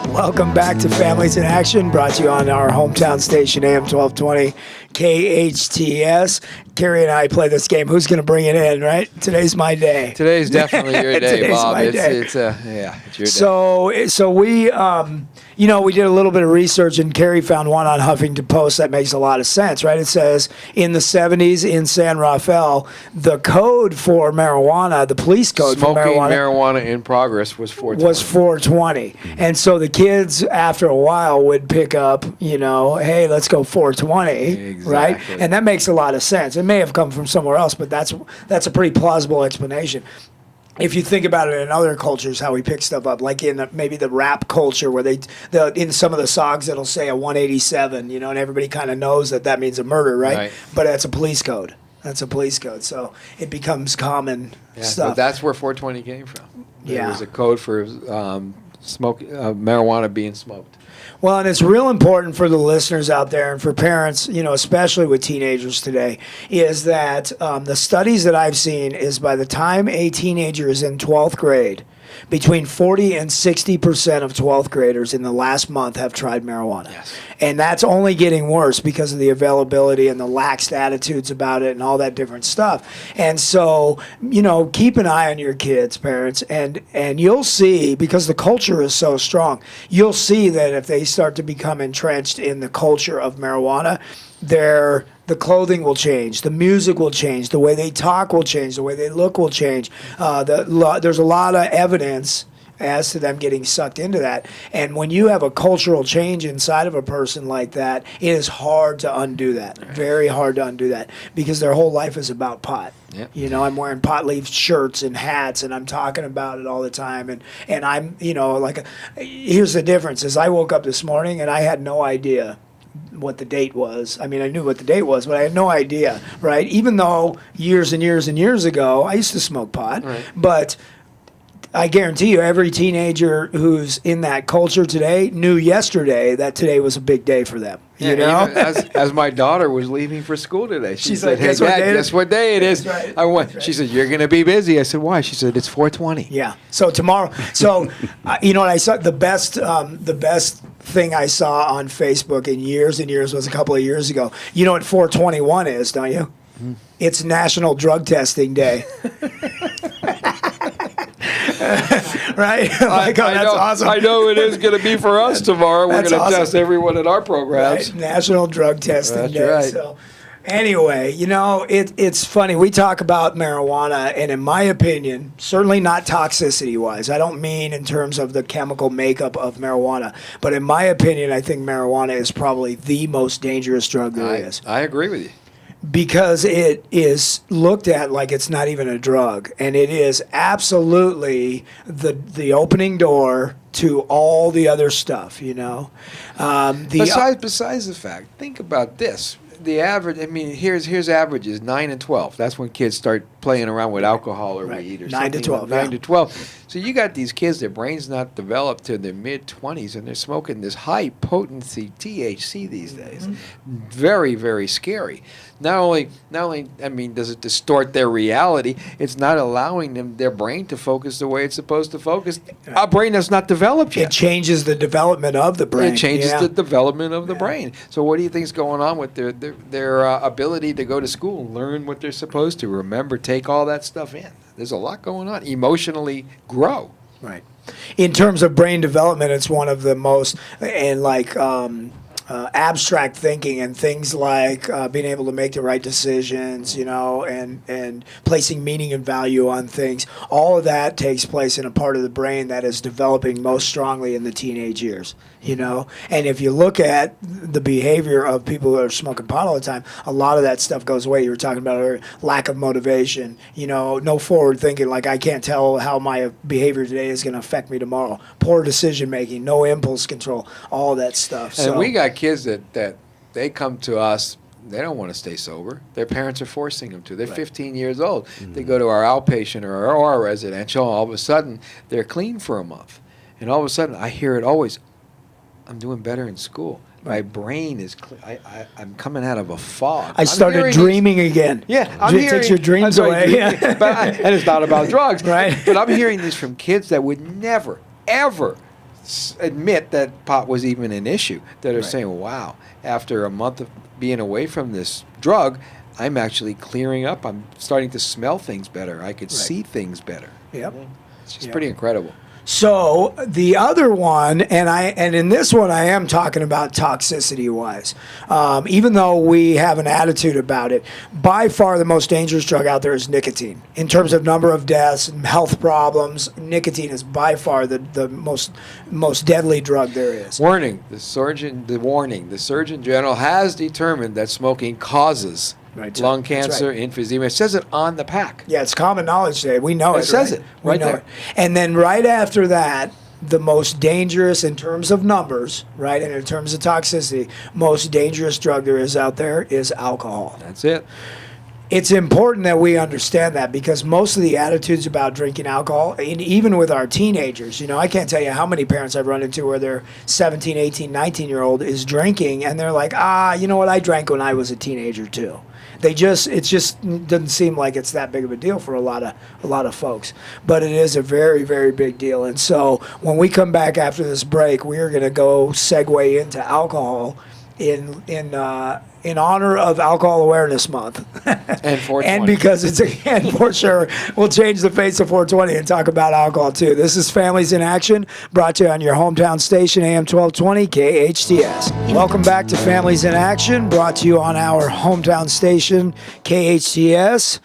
Welcome back to Families in Action, brought to you on our hometown station, AM 1220 KHTS. Cary and I play this game. Who's going to bring it in, right? Today's my day. Today's definitely your day, Bob. It's your day. So we, we did a little bit of research, and Cary found one on Huffington Post that makes a lot of sense, right? It says, in the 70s in San Rafael, the code for marijuana, the police code for marijuana in progress was 420. Was 420. And so the kids, after a while, would pick up, hey, let's go 420, exactly. Right? And that makes a lot of sense. It may have come from somewhere else, but that's a pretty plausible explanation. If you think about it in other cultures, how we pick stuff up, like in maybe the rap culture, where in some of the songs it'll say a 187, and everybody kind of knows that means a murder, right? But that's a police code. That's a police code, so it becomes common stuff. But that's where 420 came from. There was a code for marijuana being smoked. Well, and it's real important for the listeners out there and for parents, especially with teenagers today, is that the studies that I've seen is by the time a teenager is in 12th grade, between 40 and 60% of 12th graders in the last month have tried marijuana. Yes. And that's only getting worse because of the availability and the laxed attitudes about it and all that different stuff. And so, keep an eye on your kids, parents, and you'll see, because the culture is so strong, you'll see that if they start to become entrenched in the culture of marijuana, the clothing will change, the music will change, the way they talk will change, the way they look will change. There's a lot of evidence as to them getting sucked into that. And when you have a cultural change inside of a person like that, it is hard to undo that. Very hard to undo that, because their whole life is about pot. Yep. I'm wearing pot leaf shirts and hats, and I'm talking about it all the time. And I'm, here's the difference, is I woke up this morning and I had no idea what the date was. I mean, I knew what the date was, but I had no idea, right? Even though years and years and years ago, I used to smoke pot, but I guarantee you every teenager who's in that culture today knew yesterday that today was a big day for them. Even as my daughter was leaving for school today, she said, like, "Hey, Dad, guess what day it is?" Right. I went. She said, "You're going to be busy." I said, "Why?" She said, "It's 420." Yeah. So tomorrow. So what I saw, the best thing I saw on Facebook in years and years was a couple of years ago. You know what 421 is, don't you? Mm. It's National Drug Testing Day. Right? That's awesome. I know it is going to be for us tomorrow. We're going to test everyone at our programs. Right? National Drug Testing Day. Right. So, anyway, it's funny. We talk about marijuana, and in my opinion, certainly not toxicity-wise. I don't mean in terms of the chemical makeup of marijuana. But in my opinion, I think marijuana is probably the most dangerous drug there is. I agree with you. Because it is looked at like it's not even a drug, and it is absolutely the opening door to all the other stuff, Besides the fact, think about this. The average, here's averages, 9 and 12. That's when kids start playing around with alcohol or weed or 9 to 12. 9 to 12. So you got these kids, their brain's not developed to their mid-20s, and they're smoking this high-potency THC these days. Mm-hmm. Very, very scary. Not only, does it distort their reality, it's not allowing their brain to focus the way it's supposed to focus. A brain that's not developed yet. It changes the development of the brain. It changes the development of the brain. So what do you think is going on with their ability to go to school and learn what they're supposed to? Remember, take all that stuff in. There's a lot going on. Emotionally grow. Right. In terms of brain development, it's one of the most, abstract thinking and things like being able to make the right decisions, and placing meaning and value on things. All of that takes place in a part of the brain that is developing most strongly in the teenage years, And if you look at the behavior of people who are smoking pot all the time, a lot of that stuff goes away. You were talking about earlier, lack of motivation, no forward thinking, like I can't tell how my behavior today is going to affect me tomorrow. Poor decision making, no impulse control, all that stuff. And we got kids that they come to us, they don't want to stay sober. Their parents are forcing them to. They're 15 years old. Mm-hmm. They go to our outpatient or our residential, all of a sudden they're clean for a month. And all of a sudden I hear it always, I'm doing better in school. My brain is I'm coming out of a fog. I started dreaming again. Yeah. It takes your dreams away. And it's not about drugs. Right. But I'm hearing this from kids that would never, ever admit that pot was even an issue. That are Right. saying, "Wow, after a month of being away from this drug, I'm actually clearing up. I'm starting to smell things better. I could Right. see things better." Yep. It's just Yep. pretty incredible. So the other one, and in this one, I am talking about toxicity wise. Even though we have an attitude about it, by far the most dangerous drug out there is nicotine. In terms of number of deaths and health problems, nicotine is by far the most deadly drug there is. Warning: the Surgeon General has determined that smoking causes Right. lung That's cancer, right. emphysema. It says it on the pack. Yeah, it's common knowledge today. We know it. It says right? it We right know there. it. And then right after that, the most dangerous in terms of numbers, right, and in terms of toxicity, most dangerous drug there is out there is alcohol. That's it. It's important that we understand that because most of the attitudes about drinking alcohol, and even with our teenagers, I can't tell you how many parents I've run into where their 17, 18, 19-year-old is drinking and they're like, you know what, I drank when I was a teenager too. It just doesn't seem like it's that big of a deal for a lot of folks, but it is a very, very big deal. And so when we come back after this break, we are going to go segue into alcohol in honor of Alcohol Awareness Month. And 420. And because it's, again, for sure, we'll change the face of 420 and talk about alcohol too. This is Families in Action, brought to you on your hometown station, AM 1220, KHTS. Welcome back to Families in Action, brought to you on our hometown station, KHTS.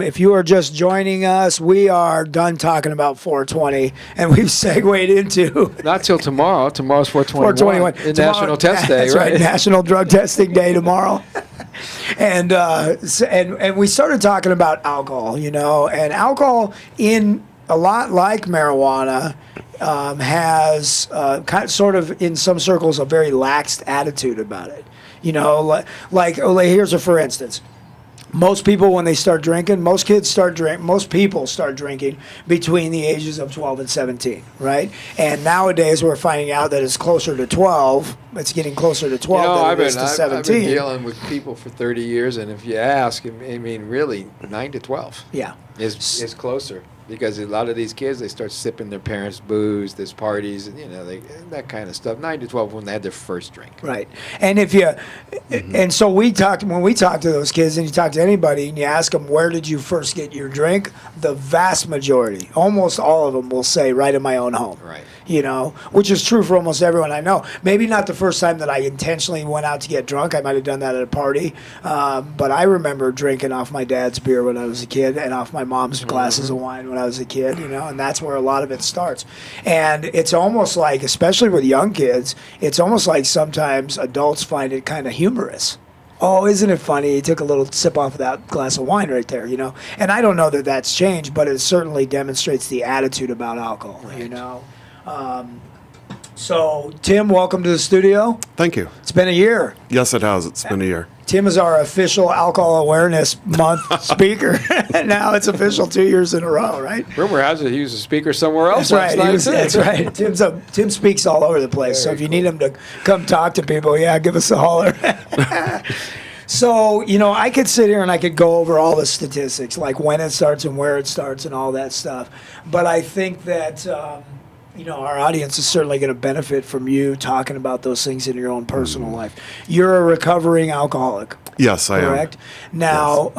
If you are just joining us, we are done talking about 420, and we've segued into Not till tomorrow. Tomorrow's 421. 421. National Test Day, That's right? National Drug Testing Day tomorrow. And we started talking about alcohol, and alcohol, in a lot like marijuana, has sort of in some circles a very lax attitude about it. Here's a for instance. Most people, when they start drinking, most people start drinking between the ages of 12 and 17, right? And nowadays we're finding out that it's closer to 12. It's getting closer to 12 than it is to 17. I've been dealing with people for 30 years, and if you ask, really, 9 to 12 Yeah. is closer. Because a lot of these kids, they start sipping their parents' booze, there's parties, and that kind of stuff. 9 to 12 when they had their first drink. Right. And and so when we talk to those kids, and you talk to anybody and you ask them, where did you first get your drink? The vast majority, almost all of them will say, right in my own home. Right. Which is true for almost everyone I know. Maybe not the first time that I intentionally went out to get drunk. I might have done that at a party. But I remember drinking off my dad's beer when I was a kid and off my mom's glasses of wine when I was a kid, and that's where a lot of it starts. And it's almost like, especially with young kids, it's almost like sometimes adults find it kind of humorous. Oh, isn't it funny? He took a little sip off of that glass of wine right there, And I don't know that that's changed, but it certainly demonstrates the attitude about alcohol, So, Tim, welcome to the studio. Thank you. It's been a year. Yes, it has. It's been a year. Tim is our official Alcohol Awareness Month speaker. Now it's official 2 years in a row, right? Rumor has it he was a speaker somewhere else. That's right. last night, too. That's right. Tim speaks all over the place. So if you need him to come talk to people, give us a holler. So, I could sit here and I could go over all the statistics, like when it starts and where it starts and all that stuff. But I think that our audience is certainly going to benefit from you talking about those things in your own personal life. You're a recovering alcoholic. Yes, I am. Correct. Now,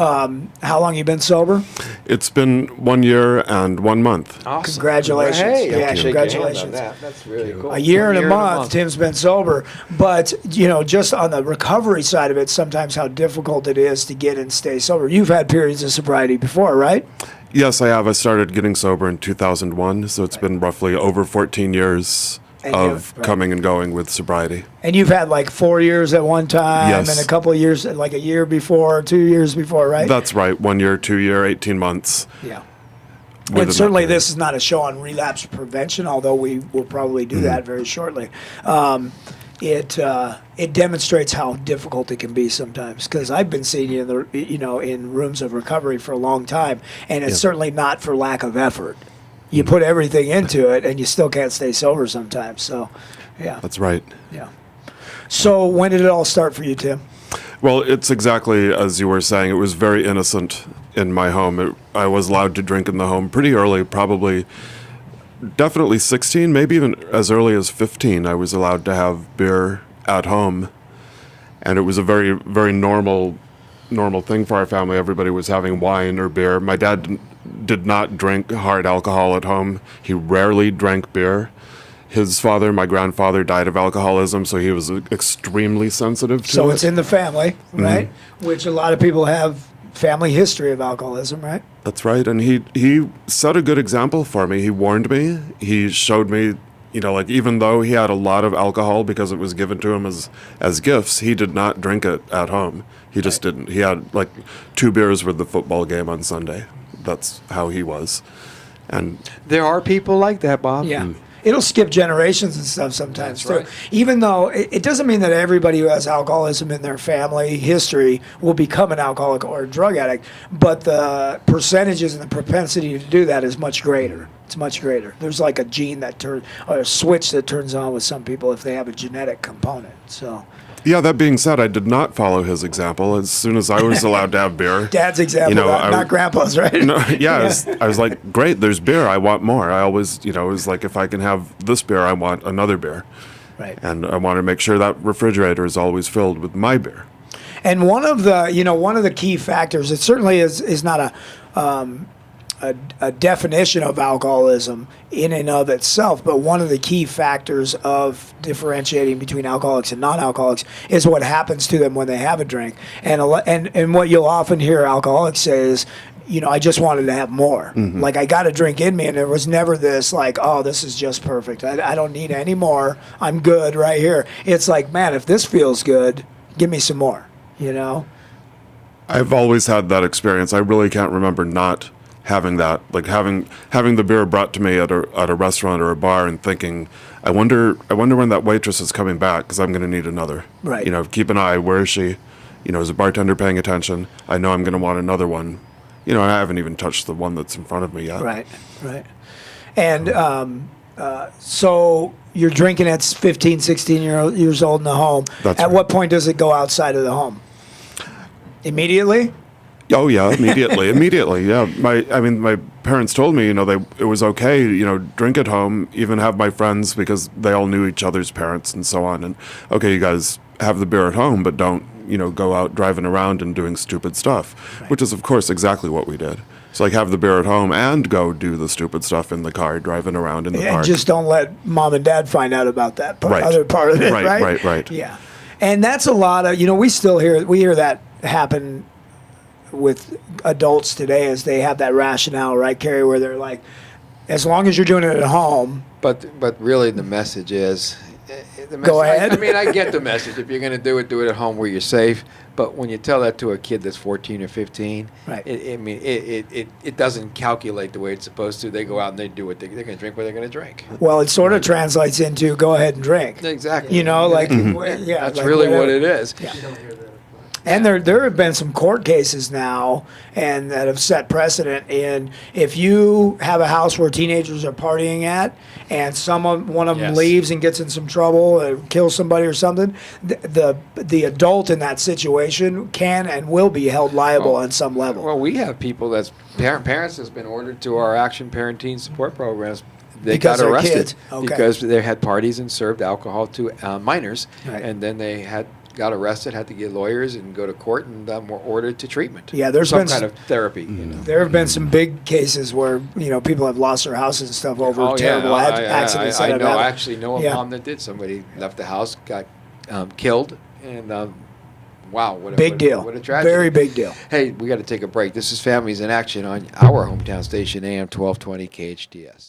how long you been sober? It's been 1 year and 1 month. Awesome. Congratulations. Hey, Yeah, I'll shake your hand congratulations. on that. That's really cool. A year 1 and a month, Tim's been sober. But, just on the recovery side of it, sometimes how difficult it is to get and stay sober. You've had periods of sobriety before, right? Yes, I have. I started getting sober in 2001, so it's been roughly over 14 years And of right. coming and going with sobriety. And you've had like 4 years at one time Yes. and a couple of years, like a year before, 2 years before, right? That's right. 1 year, 2 year, 18 months. Yeah. within And that certainly period. this is not a show on relapse prevention, although we will probably do that very shortly. It demonstrates how difficult it can be sometimes, because I've been seeing you in rooms of recovery for a long time, and it's certainly not for lack of effort. You put everything into it, and you still can't stay sober sometimes. So, yeah, That's right. yeah. So when did it all start for you, Tim? Well, it's exactly as you were saying. It was very innocent in my home. I was allowed to drink in the home pretty early, probably definitely 16, maybe even as early as 15, I was allowed to have beer at home. And it was a very, very normal thing for our family. Everybody was having wine or beer. My dad did not drink hard alcohol at home. He rarely drank beer. His father, my grandfather, died of alcoholism, so he was extremely sensitive to it. So it's in the family, right? Which a lot of people have family history of alcoholism, right? That's right, and he set a good example for me. He warned me. He showed me, like even though he had a lot of alcohol because it was given to him as gifts, he did not drink it at home. He just didn't. He had like 2 beers with the football game on Sunday. That's how he was. And There are people like that, Bob. Yeah. It'll skip generations and stuff sometimes That's too. right. Even though it doesn't mean that everybody who has alcoholism in their family history will become an alcoholic or a drug addict, but the percentages and the propensity to do that is much greater. It's much greater. There's like a gene or a switch that turns on with some people if they have a genetic component. So yeah, that being said, I did not follow his example. As soon as I was allowed to have beer, Dad's example, not Grandpa's, right? No, yeah, I was like, great, there's beer. I want more. I always, it was like, if I can have this beer, I want another beer. Right. And I want to make sure that refrigerator is always filled with my beer. And one of the key factors, it certainly is not a definition of alcoholism in and of itself, but one of the key factors of differentiating between alcoholics and non-alcoholics is what happens to them when they have a drink. And what you'll often hear alcoholics say is, I just wanted to have more. Like I got a drink in me, and there was never this like, oh, this is just perfect. I don't need any more. I'm good right here. It's like, man, if this feels good, give me some more. I've always had that experience. I really can't remember not having that, like having the beer brought to me at a restaurant or a bar and thinking, I wonder when that waitress is coming back because I'm going to need another. Right. Keep an eye. Where is she? Is the bartender paying attention? I know I'm going to want another one. And I haven't even touched the one that's in front of me yet. Right. And so you're drinking at 15, 16 years old in the home. That's at right. what point does it go outside of the home? Immediately? Oh yeah, immediately. Yeah, my parents told me, it was okay, drink at home, even have my friends because they all knew each other's parents and so on. And okay, you guys have the beer at home, but don't, go out driving around and doing stupid stuff, which is of course exactly what we did. So like have the beer at home and go do the stupid stuff in the car, driving around in the And park. just don't let mom and dad find out about that Right. other part of it, right? Right. Yeah. And that's a lot of, we hear that happen with adults today as they have that rationale, right, Cary, where they're like, as long as you're doing it at home. But really the message is, Go ahead. I get the message. If you're going to do it at home where you're safe. But when you tell that to a kid that's 14 or 15, Right. It doesn't calculate the way it's supposed to. They go out and they do what they're going to drink what they're going to drink. Well, it sort of translates into go ahead and drink. Exactly. Like, Mm-hmm. yeah. That's like really whatever. what it is. Yeah. And there have been some court cases now and that have set precedent in if you have a house where teenagers are partying at and one of them Yes. leaves and gets in some trouble or kills somebody or something, the adult in that situation can and will be held liable on some level. Well, we have people parents that's been ordered to our Action Parenting Support Programs. They Because got they're arrested kids. Okay. because they had parties and served alcohol to minors, Right. and then they got arrested, had to get lawyers and go to court, and were ordered to treatment. Yeah, there's some been kind of therapy. There have been some big cases where people have lost their houses and stuff over terrible accidents. I that have know. I happened. actually know a Yeah. mom that did. Somebody left the house, got killed, and wow, what Big deal. What a tragedy. Very big deal. Hey, we got to take a break. This is Families in Action on our hometown station, AM 1220 KHTS.